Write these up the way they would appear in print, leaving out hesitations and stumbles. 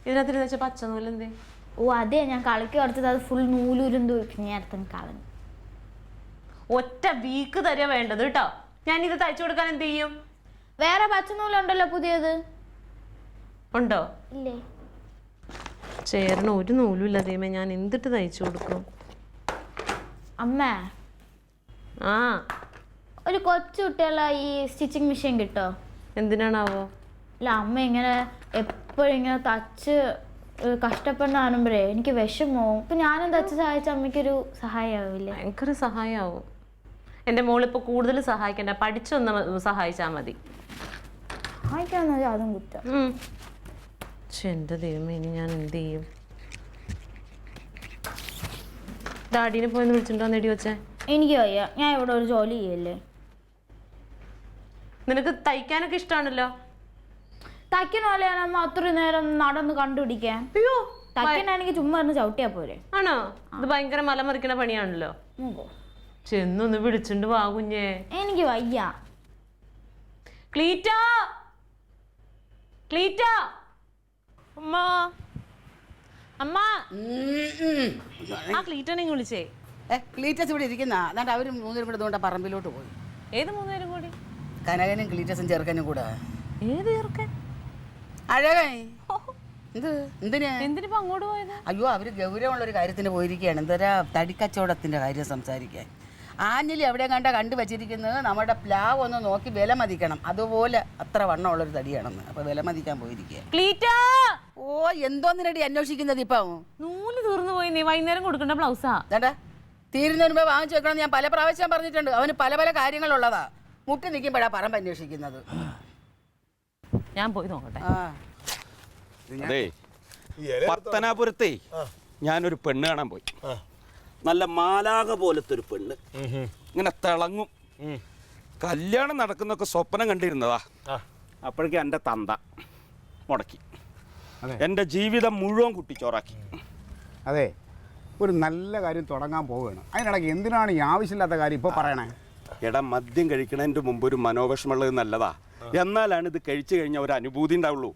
ഇതിനകത്ത് വെച്ച പച്ച നൂലെന്തേ? ഓ അതെ, ഞാൻ കളിക്ക് കൊടുത്തത് അത് ഫുൾ നൂലുരുന്ത് നേരത്തെ കളഞ്ഞു. ഒറ്റ വീക്ക് തരിക വേണ്ടത് കേട്ടോ. ഞാൻ ഇത് തയ്ച്ചു കൊടുക്കാൻ എന്ത് ചെയ്യും? വേറെ പച്ചനൂലുണ്ടല്ലോ പുതിയത്. ഉണ്ടോ? ഇല്ലേ? ചേരണ ഒരു നൂലും ഇല്ലാതെയുമേ ഞാൻ എന്തിട്ട് തയ്ച്ചു കൊടുക്കും? അമ്മ ആ ഒരു കൊച്ചു കുട്ടിയുള്ള ഈ സ്റ്റിച്ചിങ് മെഷീൻ കിട്ടോ? എന്തിനാണാവോ? അല്ല അമ്മ ഇങ്ങനെ എപ്പോഴും ഇങ്ങനെ തച്ച് കഷ്ടപ്പെടുന്ന കാണുമ്പോഴേ എനിക്ക് വിഷമവും. ഇപ്പൊ ഞാനും തച്ച് സഹായിച്ച അമ്മയ്ക്കൊരു സഹായമാവില്ലേ? ഭയങ്കര സഹായമാവും. എൻ്റെ മോളിപ്പോൾ കൂടുതൽ സഹായിക്കണ്ട, പഠിച്ചൊന്ന് സഹായിച്ചാൽ മതി. സഹായിക്കാന്ന് അതും കുറ്റം. എൻ്റെ ദൈവമേ, ഇനി ഞാൻ എന്ത് ചെയ്യും? ഡാഡീനെ പോയെന്ന് വിളിച്ചിട്ടുണ്ടോ നെടി വെച്ചേ? എനിക്ക് വയ്യ, ഞാൻ ഇവിടെ ഒരു ജോലി ചെയ്യല്ലേ. നിനക്ക് തയ്ക്കാനൊക്കെ ഇഷ്ടമാണല്ലോ. തയ്ക്കണ പോലെയാണ് അമ്മ അത്രയും നേരം നടന്ന് കണ്ടുപിടിക്കാൻ. അയ്യോ, തയ്ക്കണമെങ്കിൽ ചുമ്മാ ഇരുന്ന് ചവിട്ടിയാ പോരെ? ആണോ? ഇത് ഭയങ്കര മലമറിക്കണ പണിയാണല്ലോ. ചെന്നൊന്ന് വിളിച്ചിണ്ട് വാ കുഞ്ഞേ. എനിക്ക് വയ്യ. ക്ലീറ്റ, ക്ലീറ്റ, അമ്മ, അമ്മ. ആ ക്ലീറ്റനെ വിളിച്ചേ. ക്ലീറ്റസ് ഇവിടെ ഇരിക്കുന്ന എന്നിട്ട് അവര് മൂന്നുപേരും കൂടെ ഇതുകൊണ്ട് പറമ്പിലോട്ട് പോയി. ഏത് മൂന്നുപേരും കൂടി? കനകനും ക്ലീറ്റസും ചെറുക്കനും കൂടെ. ഏത് ചെറുക്കൻ? അഴകൻ. എന്തിനിപ്പോ അങ്ങോട്ട് പോയത്? അയ്യോ, അവര് ഗൗരവമുള്ള ഒരു കാര്യത്തിന് പോയിരിക്കുകയാണ്. എന്തോരാ തടിക്കച്ചവടത്തിന്റെ കാര്യം സംസാരിക്കാൻ. ആഞ്ഞിലി എവിടെ കണ്ടു വെച്ചിരിക്കുന്നത് നമ്മുടെ പ്ലാവ് ഒന്ന് നോക്കി വില മതിക്കണം. അതുപോലെ അത്ര വണ്ണമുള്ളൊരു തടിയാണെന്ന്. അപ്പൊ വില മതിക്കാൻ പോയിരിക്കുക. ഓ, എന്തോന്നിനടി അന്വേഷിക്കുന്നത്? ഇപ്പൊ നൂല് തീർന്നു പോയി. നീ വൈകുന്നേരം കൊടുക്കേണ്ട ബ്ലൗസാ. ചേട്ടാ, തീരുന്നതിന് മുമ്പ് വാങ്ങിച്ചു വെക്കണം. ഞാൻ പല പ്രാവശ്യം പറഞ്ഞിട്ടുണ്ട്. അവന് പല പല കാര്യങ്ങളുള്ളതാ. മുട്ടി നിൽക്കുമ്പോഴാ പറമ്പ് അന്വേഷിക്കുന്നത്. ഞാൻ പോയി നോക്കട്ടെ. അതെ, പത്തനാപുരത്തെ ഞാനൊരു പെണ്ണ് കാണാൻ പോയി. നല്ല മാലാക പോലത്തെ ഒരു പെണ്ണ്, ഇങ്ങനെ തിളങ്ങും. കല്യാണം നടക്കുന്നൊക്കെ സ്വപ്നം കണ്ടിരുന്നതാ. അപ്പോഴേക്കും എൻ്റെ തന്ത മുടക്കി. എൻ്റെ ജീവിതം മുഴുവൻ കുട്ടിച്ചോറാക്കി. അതെ, ഒരു നല്ല കാര്യം തുടങ്ങാൻ പോവുകയാണ്. അതിനിടയ്ക്ക് എന്തിനാണ് ഈ ആവശ്യമില്ലാത്ത കാര്യം ഇപ്പോൾ പറയണേ? എടാ, മദ്യം കഴിക്കണതിൻ്റെ മുമ്പ് ഒരു മനോവിഷമുള്ളത് നല്ലതാ. എന്നാലാണ് ഇത് കഴിച്ചു കഴിഞ്ഞാൽ ഒരു അനുഭൂതി ഉണ്ടാവുള്ളൂ.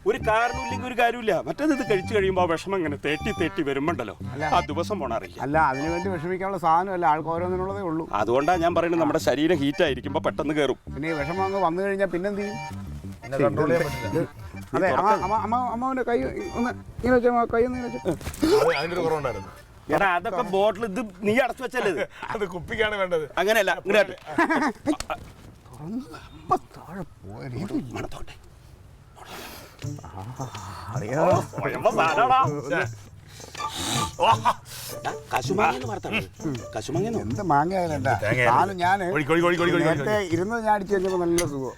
ഒരു കാരണമില്ലെങ്കിൽ ഒരു കാര്യമില്ല. മറ്റേത് ഇത് കഴിച്ചു കഴിയുമ്പോൾ ആ വിഷമം ഇങ്ങനെ തേട്ടി വരുമ്പോണ്ടല്ലോ ആ ദിവസം പോണറിയില്ല. അല്ല, അതിനുവേണ്ടി വിഷമിക്കാനുള്ള സാധനമല്ല, ആൾക്ക് ഓരോന്നിനുള്ളതേ ഉള്ളൂ. അതുകൊണ്ടാണ് ഞാൻ പറയുന്നത്, നമ്മുടെ ശരീരം ഹീറ്റ് ആയിരിക്കുമ്പോൾ പെട്ടെന്ന് കയറും. പിന്നെ ഈ വിഷമം അങ്ങ് വന്നു കഴിഞ്ഞാൽ പിന്നെന്ത് ചെയ്യും? അതെ, അമ്മാവന്റെ കൈ ഒന്ന് ഇങ്ങനെ വെച്ചാൽ കൈ ഒന്ന് കുറവുണ്ടായിരുന്നു. എടാ, അതൊക്കെ ബോട്ടിൽ ഇത് നീ അടച്ചു വെച്ചല്ലേ? അത് കുപ്പിക്കാണ് വേണ്ടത്. അങ്ങനെയല്ല, ഇങ്ങോട്ട് എന്ത് മാങ്ങ ഞാൻ ഇരുന്ന് ഞാൻ അടിച്ചു കഴിഞ്ഞപ്പോ നല്ല സുഖം.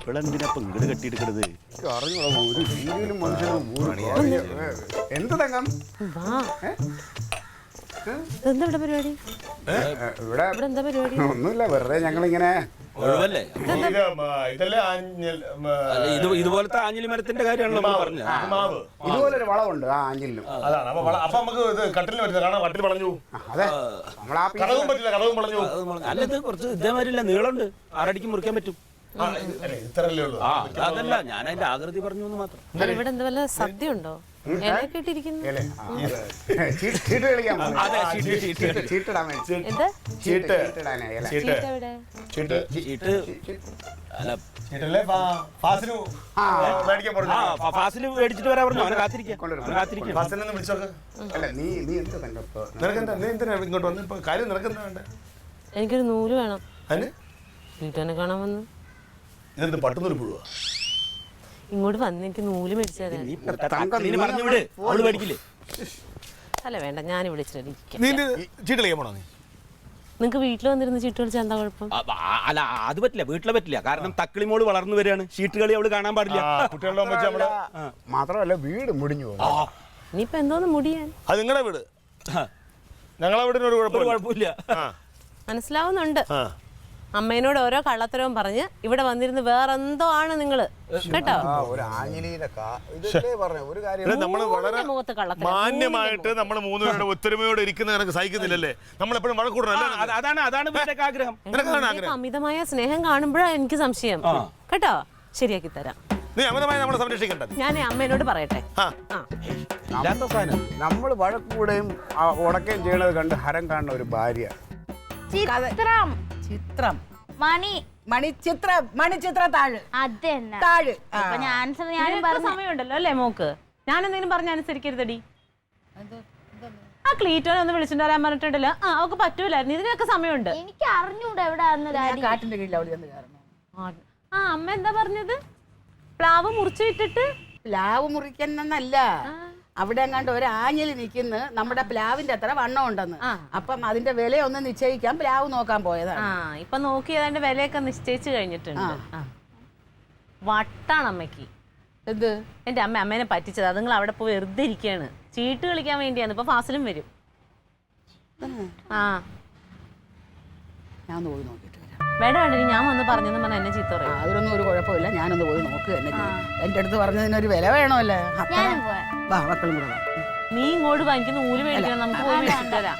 ഇവളെന്തിനപ്പം ഇങ്ങോട്ട് കെട്ടിയെടുക്കണത്? ഒരു സീരിയലും മനുഷ്യനും എന്ത് തങ്കം? ഇവിടെ ഒന്നുമില്ല, വെറുതെ ഞങ്ങളിങ്ങനെ ഇതുപോലത്തെ ആഞ്ഞിലി മരത്തിന്റെ കാര്യമാണല്ലോ പറഞ്ഞത്. ഇതുപോലൊരു വളവുണ്ട് ആ ആഞ്ഞിലിനും. അതാണ് അപ്പൊ നമുക്ക് ഇത് കട്ടിലിന് പറ്റില്ല. കാരണം കട്ടിൽ വളഞ്ഞു. അതെ, കടവും പറ്റില്ല, കടവും വളഞ്ഞു. അല്ല, ഇത് കുറച്ച് ഇതേമാതിരില്ല, നീളമുണ്ട്. 6 അടിക്ക് മുറിക്കാൻ പറ്റും. ഇത്രല്ലേ ഉള്ളൂ. അതല്ല, ഞാൻ അതിന്റെ ആകൃതി പറഞ്ഞു എന്ന് മാത്രം. ഇവിടെ എന്താ വല്ല സദ്യ ഉണ്ടോ? ചീട്ട് കളിക്കാൻ ചീട്ടിടാൻ ഫാസിൽ മേടിച്ചിട്ട് വരാൻ പറഞ്ഞു. അവനെ കാത്തിരിക്കാം. ഇങ്ങോട്ട് വന്ന് ഇപ്പൊ കാര്യം നടക്കുന്ന. എനിക്കൊരു നൂല് വേണം. വീട്ടുകാരെ കാണാൻ വന്നു. ഇതെന്ത് പട്ടുന്നൂല് പുഴുവാ? ഇങ്ങോട്ട് വന്ന് എനിക്ക് നൂല് മേടിച്ചാൽ അല്ല വേണ്ട, ഞാൻ വിളിച്ചിട്ട് ചീട്ട് കളിക്കാൻ പോണോ? നിങ്ങക്ക് വീട്ടിൽ വന്നിരുന്ന് ചീട്ട് കളിച്ചാൽ എന്താ കുഴപ്പം? അല്ല, അത് പറ്റില്ല, വീട്ടിലെ പറ്റില്ല. കാരണം തക്കിളി മോള് വളർന്നു വരികയാണ്. ഷീട്ട് കളി അവള് കാണാൻ പാടില്ല. കുട്ടികളുടെ മാത്രമല്ല വീട് മുടിഞ്ഞു പോകും. ഇനിയിപ്പോ എന്തോന്ന് മുടിയാൻ? അത് നിങ്ങളുടെ വീട്. ഞങ്ങളെ വീടിന് ഒരു കുഴപ്പമില്ല. മനസ്സിലാവുന്നുണ്ട്. അമ്മേനോട് ഓരോ കള്ളത്തരവും പറഞ്ഞ് ഇവിടെ വന്നിരുന്ന് വേറെന്തോ ആണ് നിങ്ങള് കേട്ടോ. ഒരു ആഞ്ഞിലിയുടെ ഇതല്ലേ പറഞ്ഞ ഒരു കാര്യം. നമ്മള് വളരെ മുഖത്ത് കള്ളത്തരം. മാന്യമായിട്ട് നമ്മൾ മൂന്നുപേരുടെ ഒത്തൊരുമയോടെ ഇരിക്കുന്ന കണക്ക് സഹിക്കുന്നില്ലല്ലേ? നമ്മളെപ്പോഴും വഴക്കൂടണല്ലേ? അതാണ് ഇവരുടെയൊക്കെ ആഗ്രഹം. നിങ്ങൾക്ക് അമിതമായ സ്നേഹം കാണുമ്പോഴാണ് എനിക്ക് സംശയം കേട്ടോ. ശരിയാക്കി തരാം. നീ അമിതമായി നമ്മളെ സംരക്ഷിക്കണ്ട. ഞാൻ അമ്മേനോട് പറയട്ടെ. ആ. നമ്മൾ വഴക്കൂടെയും ഉടക്കുകയും ചെയ്യണത് കണ്ട് ഹരം കാണുന്ന ഒരു ഭാര്യ. ചിത്രം ചിത്രം മണി മണിച്ചിത്ര താഴ് അത് തന്നെ. താഴ്. ഇപ്പൊ ഞാനും ഇതിനൊക്കെ പറഞ്ഞു സമയമുണ്ടല്ലോ അല്ലേ മോക്ക്? ഞാൻ എന്തെങ്കിലും പറഞ്ഞ അനുസരിക്കരുതടി. ആ ക്ലീറ്റോനെ ഒന്ന് വിളിച്ചിട്ട് വരാൻ പറഞ്ഞിട്ടുണ്ടല്ലോ. അവക്ക് പറ്റൂലായിരുന്നു. ഇതിനൊക്കെ സമയമുണ്ട്. എനിക്ക് അറിഞ്ഞൂടെ എവിടെയാന്ന് ഡാഡി. കാട്ടിന്റെ കീഴിൽ അവിടെ ചെന്ന് കയറണം. അമ്മ എന്താ പറഞ്ഞത്? പ്ലാവ് മുറിച്ചു വിട്ടിട്ട് പ്ലാവ് മുറിക്കുന്നല്ല, അവിടെ എങ്ങാണ്ട് ഒരു ആഞ്ഞിലി നിൽക്കുന്നു നമ്മുടെ പ്ലാവിന്റെ അത്ര വണ്ണം ഉണ്ടെന്ന്. അപ്പം അതിന്റെ വില ഒന്ന് നിശ്ചയിക്കാൻ പ്ലാവ് നോക്കാൻ പോയതാണ്. ഇപ്പൊ നോക്കി അതിന്റെ വിലയൊക്കെ നിശ്ചയിച്ചു കഴിഞ്ഞിട്ടുണ്ട്. വട്ടാണ് അമ്മയ്ക്ക്. എന്ത്? എന്റെ അമ്മേനെ പറ്റിച്ചത്. അതുങ്ങൾ അവിടെ പോയി വെറുതെ ഇരിക്കുകയാണ്. ചീട്ട് കളിക്കാൻ വേണ്ടിയാണ്. ഇപ്പൊ ഫാസിലും വരും. ഞാൻ പോയി നോക്കിയിട്ട് വേണ്ട വേണ്ട, ഞാൻ വന്ന് പറഞ്ഞെന്ന് പറഞ്ഞ എന്നെ ചീത്ത പറയും. അതിനൊന്നും ഒരു കുഴപ്പമില്ല, ഞാനൊന്ന് പോയി നോക്കുക തന്നെ ചെയ്യും. എൻ്റെ അടുത്ത് പറഞ്ഞതിനൊരു വില വേണമല്ലേ? ഞാനും പോവാ. വാ, മക്കളും കൂടെ വാ. നീ ഇങ്ങോട്ട് വാങ്ങിക്കുന്ന നൂല് മേടിക്കണം. നമുക്ക് പോയി മേടിച്ചിട്ട് വരാം.